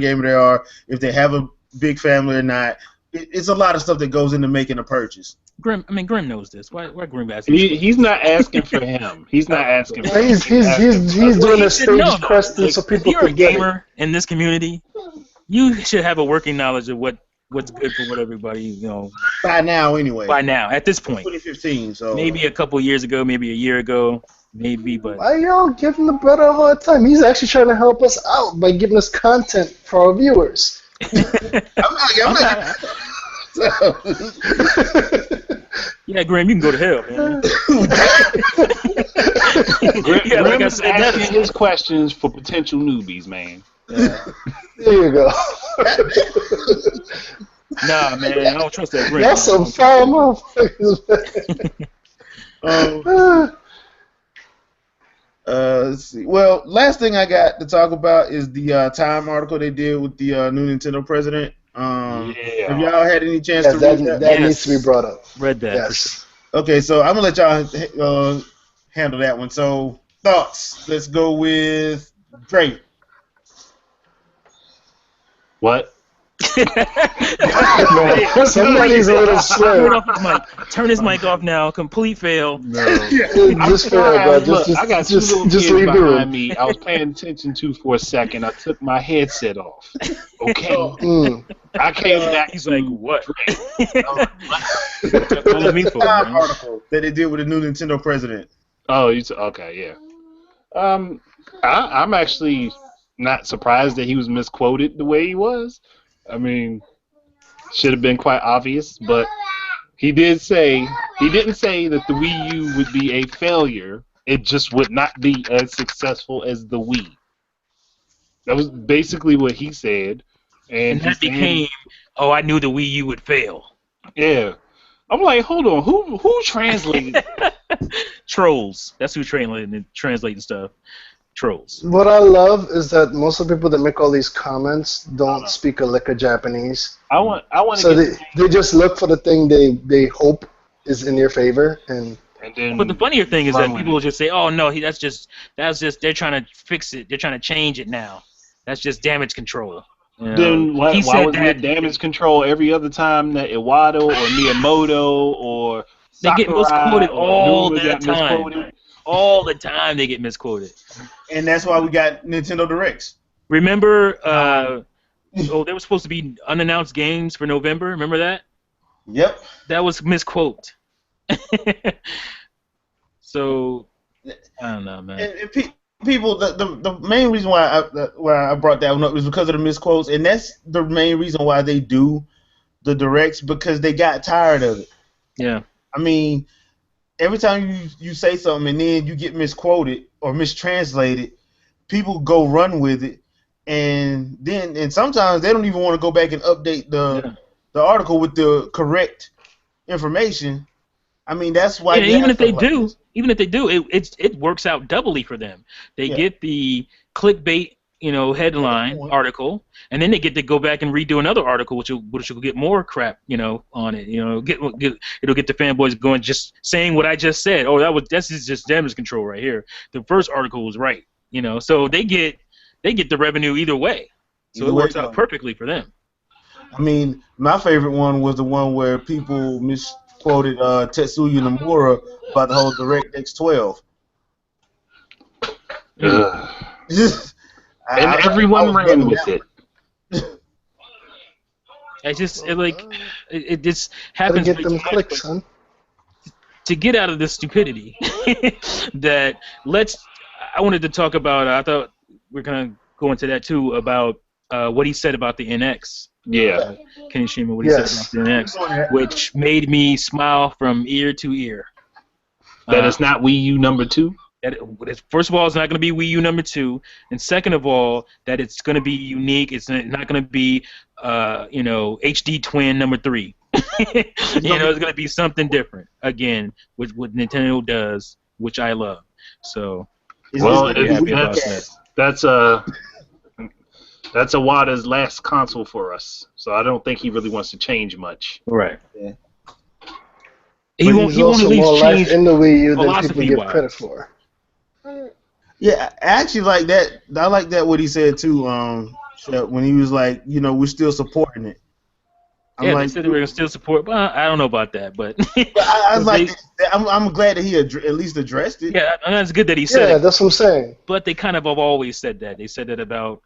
gamer they are, if they have a big family or not. It's a lot of stuff that goes into making a purchase. Grim knows this. Why Grim asking? He's not asking for him. He's not asking. For him. He's doing a stage question so people can get it. If you're a gamer in this community, you should have a working knowledge of what's good for what everybody, By now, anyway. By now, at this point. 2015, so. Maybe a couple years ago, maybe a year ago, maybe, but. Why y'all giving the brother a hard time? He's actually trying to help us out by giving us content for our viewers. I'm not. Yeah, Graham, you can go to hell, man. Graham is asking his questions for potential newbies, man. Yeah. There you go. Nah, man, I don't trust that Graham. That's some foul motherfuckers, man. Let's see. Well, last thing I got to talk about is the Time article they did with the new Nintendo president. Have y'all had any chance to read that? That needs to be brought up. Read that. Yes. Okay, so I'm gonna let y'all handle that one. So thoughts. Let's go with Dre. What? Somebody's a little slow. Turn his mic off now. Complete fail. No. Just fail, bro. I got two little kids behind me. I was paying attention to for a second. I took my headset off. Okay. I came back. He's like, what? Time article that they did with the new Nintendo president. Oh, okay, yeah. I'm actually not surprised that he was misquoted the way he was. I mean, should have been quite obvious, but he didn't say that the Wii U would be a failure. It just would not be as successful as the Wii. That was basically what he said. And that became, I knew the Wii U would fail. Yeah. I'm like, hold on, who translated? Trolls. That's who translating stuff. Trolls. What I love is that most of the people that make all these comments don't speak a lick of Japanese. I want to So get they just look for the thing they hope is in your favor, and then. But the funnier thing is run that with people it. will just say, "Oh no, that's just they're trying to fix it. They're trying to change it now. That's just damage control." You know? Then why he said was that it damage control every other time that Iwata or Miyamoto or they get Sakurai misquoted or all Numa the got time. misquoted? All the time they get misquoted. And that's why we got Nintendo Directs. Remember, there was supposed to be unannounced games for November. Remember that? Yep. That was misquote. So I don't know, man. And people, the main reason why I brought that one up is because of the misquotes, and that's the main reason why they do the directs, because they got tired of it. Yeah. I mean, every time you say something and then you get misquoted or mistranslated, people go run with it, and sometimes they don't even want to go back and update the article with the correct information. I mean, that's why. Yeah, even if they do, it works out doubly for them. They get the clickbait, headline article, and then they get to go back and redo another article, which will get more crap, on it. It'll get the fanboys going, just saying what I just said. Oh, this is just damage control right here. The first article was right, So they get the revenue either way. So it works out perfectly for them. I mean, my favorite one was the one where people misquoted Tetsuya Nomura about the whole DirectX 12. And everyone ran with it. It just happens. gotta get them clicks, son. To get out of this stupidity, I wanted to talk about. I thought we're gonna go into that too, about what he said about the NX. Yeah. Kenishima, what he said about the NX, which made me smile from ear to ear. That it's not Wii U number 2? First of all, it's not going to be Wii U number 2, and second of all, that it's going to be unique. It's not going to be, HD Twin number 3. It's going to be something different. Again, with what Nintendo does, which I love. So, happy about that. That's Iwata's last console for us, so I don't think he really wants to change much. Right. Yeah. He won't at least more change life in the Wii U than people philosophy give wise. credit for. Yeah, I actually like that. I like that what he said too. When he was like, we're still supporting it. They said they were gonna still support. Well, I don't know about that, but I'm glad that he at least addressed it. Yeah, and that's good that he said Yeah, it. that's what I'm saying. But they kind of have always said that. They said that about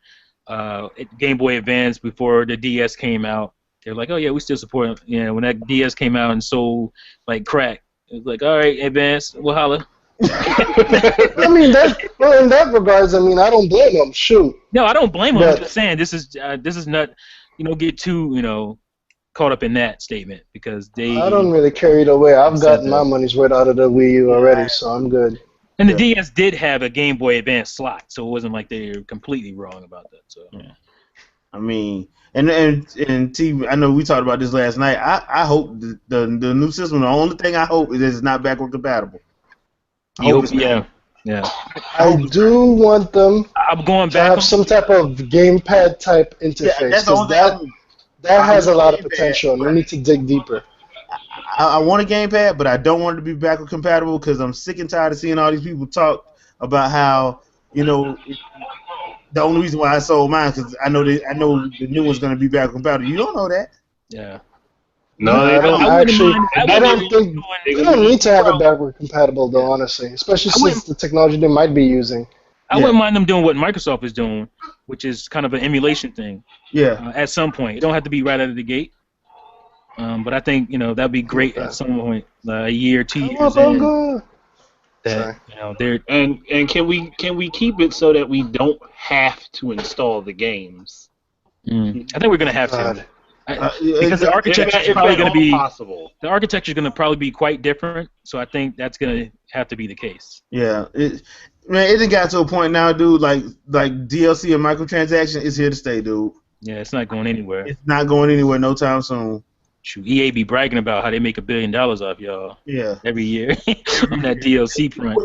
Game Boy Advance before the DS came out. They're like, oh yeah, we still support. When that DS came out and sold like crack, it was like, all right, Advance, we'll holla. I mean, in that regards, I don't blame them. Shoot. No, I don't blame them. But I'm just saying this is not, get too caught up in that statement because I don't really carry it away. I've gotten my money's worth out of the Wii U already, so I'm good. And the DS did have a Game Boy Advance slot, so it wasn't like they were completely wrong about that. So yeah. I mean, and T, I know we talked about this last night. I hope the new system. The only thing I hope is it's not backward compatible. Yeah. I do want them I'm going to back have some type of gamepad type interface. That's the only thing. That has a lot of potential, and we need to dig deeper. I want a gamepad, but I don't want it to be backward compatible because I'm sick and tired of seeing all these people talk about how the only reason why I sold mine because I know the new one's going to be backward compatible. You don't know that. Yeah. No, they don't. I don't think they don't need to have it backward compatible though, honestly, especially since the technology they might be using. I wouldn't mind them doing what Microsoft is doing, which is kind of an emulation thing. Yeah. At some point, it don't have to be right out of the gate. But I think that'd be great at some point, a year, 2 years in. They're and can we keep it so that we don't have to install the games? I think we're gonna have to. Because the architecture is if probably at going to all be possible. The architecture is going to probably be quite different, so I think that's going to have to be the case. Yeah, it done got to a point now, dude. Like DLC and microtransaction is here to stay, dude. Yeah, it's not going anywhere. It's not going anywhere no time soon. shoot, EA be bragging about how they make $1 billion off y'all Yeah. every year on that DLC front.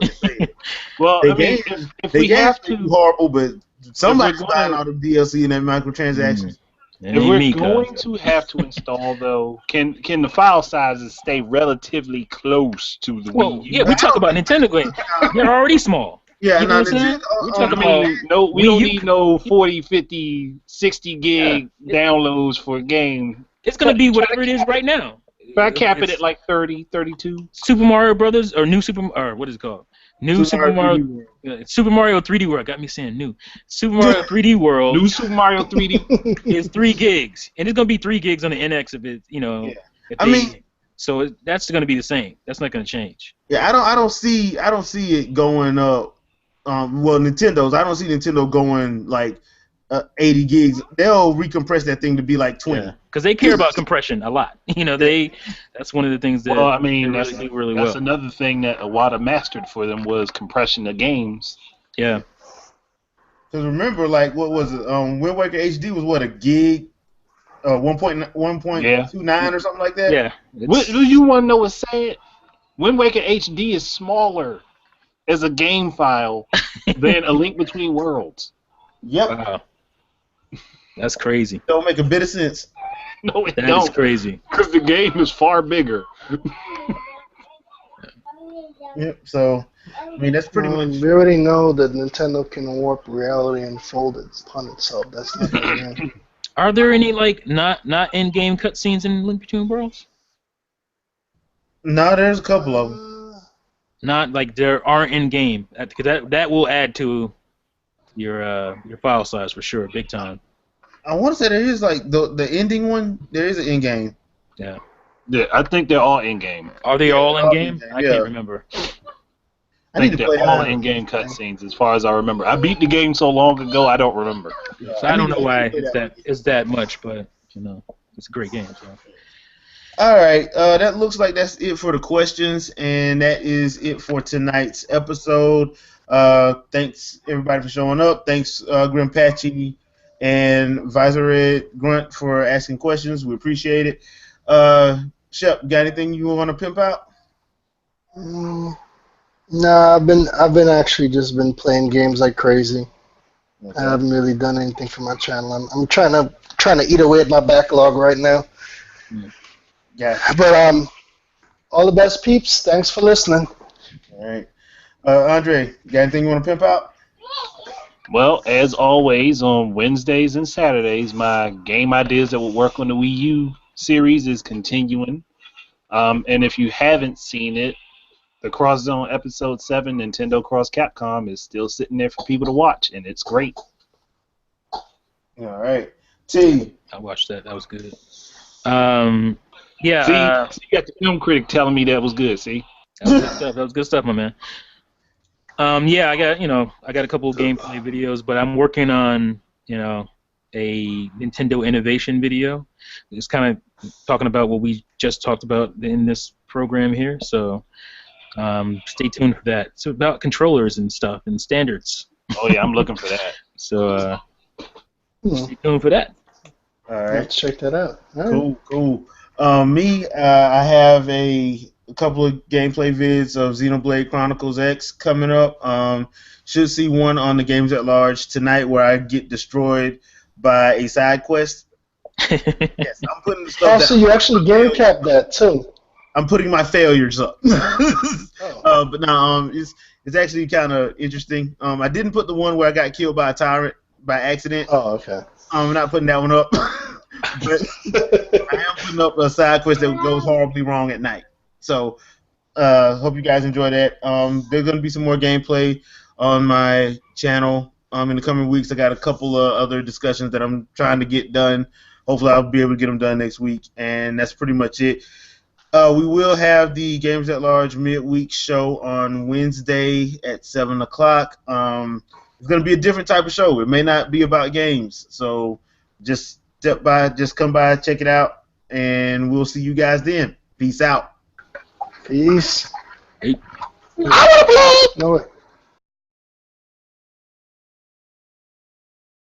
Well, They I mean, games- if They we have games to, horrible, but somebody's gonna- buying all the DLC and that microtransactions. It if ain't we're me, going cuz. to have to install though, can the file sizes stay relatively close to the Well, Wii U? yeah, we talk about Nintendo games. They're already small. Yeah, You know no, what I'm saying? We're talking I mean, no, we Wii don't U- need no 40, 50, 60 gig downloads for a game. It's gonna be whatever it is right now. If I cap it It's at like 30, 32. Super Mario Brothers or or what is it called? New Super Mario. 3D World. Super Mario 3D World got me saying new. Super Mario 3D World New Super Mario 3D. is 3 gigs, and it's gonna be 3 gigs on the NX if it, Yeah. if I they- mean- so that's gonna be the same. That's not gonna change. Yeah, I don't see it going up. Well, Nintendo's. I don't see Nintendo going like 80 gigs. They'll recompress that thing to be like 20. Because they care about compression a lot. That's one of the things that Well, I mean, they that's really do really that's well. another thing that Iwata mastered for them was compression of games. Yeah. Because remember, like, what was it? Wind Waker HD was what, a gig, 1.29 or something like that. Yeah. What do you want to know what's sad? Wind Waker HD is smaller as a game file than A Link Between Worlds. Yep. Wow. That's crazy. Don't make a bit of sense. No, it That is don't, crazy. because the game is far bigger. Yep. So, I mean, that's pretty much. We already know that Nintendo can warp reality and fold it upon itself. That's not gonna happen. Are there any like not in-game cutscenes in Link Between Worlds? No, there's a couple of them. Not like there aren't in-game. Because that will add to your file size for sure, big time. I want to say there is like the ending one. There is an in game. Yeah. Yeah, I think they're all in game. Are they all in game? in-game, I yeah. can't remember. I need think to play they're all that. in game cutscenes, as far as I remember. I beat the game so long ago, I don't remember. So I don't know why it's that much, but it's a great game. So. All right, that looks like that's it for the questions, and that is it for tonight's episode. Thanks everybody for showing up. Thanks Grim Patchy and Visored Grunt for asking questions. We appreciate it. Shep, got anything you want to pimp out? Nah, I've been actually just been playing games like crazy. Okay. I haven't really done anything for my channel. I'm trying to eat away at my backlog right now. Yeah. But all the best, peeps. Thanks for listening. All right. Andre, got anything you want to pimp out? Well, as always, on Wednesdays and Saturdays, my game ideas that will work on the Wii U series is continuing. And if you haven't seen it, the Cross Zone Episode 7 Nintendo Cross Capcom is still sitting there for people to watch, and it's great. All right. T. I watched that. That was good. Yeah. See, you got the film critic telling me that was good, see? That was good stuff. That was good stuff, my man. Yeah, I got a couple of gameplay videos, but I'm working on, a Nintendo innovation video. It's kind of talking about what we just talked about in this program here. So stay tuned for that. It's about controllers and stuff and standards. Oh, yeah, I'm looking for that. So stay tuned for that. All right. Let's check that out. All right. Cool. I have a couple of gameplay vids of Xenoblade Chronicles X coming up. Should see one on the Games at Large tonight where I get destroyed by a side quest. Yes, I'm putting the stuff Also, down. you actually game capped that too. I'm putting my failures up. Oh. But no, it's actually kind of interesting. I didn't put the one where I got killed by a tyrant by accident. Oh, okay. I'm not putting that one up. But I am putting up a side quest that goes horribly wrong at night. So, hope you guys enjoy that. There's going to be some more gameplay on my channel in the coming weeks. I got a couple of other discussions that I'm trying to get done. Hopefully, I'll be able to get them done next week. And that's pretty much it. We will have the Games at Large midweek show on Wednesday at 7 o'clock. It's going to be a different type of show. It may not be about games. So, just come by, check it out, and we'll see you guys then. Peace out. Peace. Hey. I want to play. No.